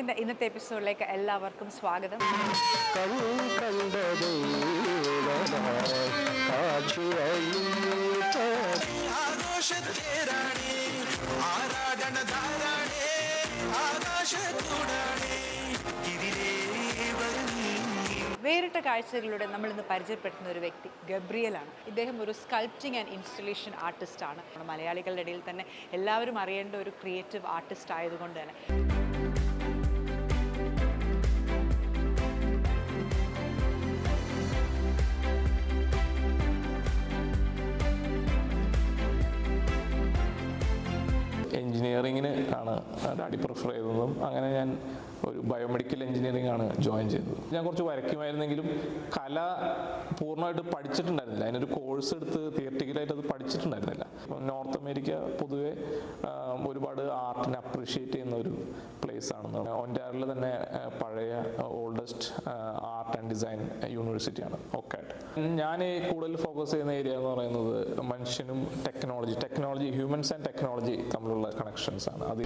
ബ്ലോഗിൻ്റെ ഇന്നത്തെ എപ്പിസോഡിലേക്ക് എല്ലാവർക്കും സ്വാഗതം. വേറിട്ട കാഴ്ചകളിലൂടെ നമ്മളിന്ന് പരിചയപ്പെടുത്തുന്ന ഒരു വ്യക്തി ഗബ്രിയലാണ്. ഇദ്ദേഹം ഒരു സ്കൾപ്റ്റിംഗ് ആൻഡ് ഇൻസ്റ്റലേഷൻ ആർട്ടിസ്റ്റാണ്. മലയാളികളുടെ ഇടയിൽ തന്നെ എല്ലാവരും അറിയേണ്ട ഒരു ക്രിയേറ്റീവ് ആർട്ടിസ്റ്റ് ആയതുകൊണ്ട് തന്നെ എൻജിനീയറിങ്ങിന് ആണ് ഡാഡി പ്രിഫർ ചെയ്തതും അങ്ങനെ ഞാൻ ഒരു ബയോമെഡിക്കൽ എൻജിനീയറിംഗ് ആണ് ജോയിൻ ചെയ്തത്. ഞാൻ കുറച്ച് വരയ്ക്കുമായിരുന്നെങ്കിലും കല പൂർണ്ണമായിട്ട് പഠിച്ചിട്ടുണ്ടായിരുന്നില്ല. അതിനൊരു കോഴ്സ് എടുത്ത് തിയററ്റിക്കലായിട്ട് അത് പഠിച്ചിട്ടുണ്ടായിരുന്നില്ല. നോർത്ത് അമേരിക്ക പൊതുവെ ഒരുപാട് ആർട്ടിനെ അപ്രീഷിയേറ്റ് ചെയ്യുന്ന ഒരു പ്ലേസ് ആണെന്ന്. ഒൻറ്റാറിൽ തന്നെ പഴയ ഓൾഡസ്റ്റ് ആർട്ട് ആൻഡ് ഡിസൈൻ യൂണിവേഴ്സിറ്റിയാണ് ഒക്കാറ്റ്. ഞാൻ കൂടുതൽ ഫോക്കസ് ചെയ്യുന്ന ഏരിയ എന്ന് പറയുന്നത് മനുഷ്യനും ടെക്നോളജി ഹ്യൂമൻസ് ആൻഡ് ടെക്നോളജി തമ്മിലുള്ള കണക്ഷൻസ് ആണ്. അത്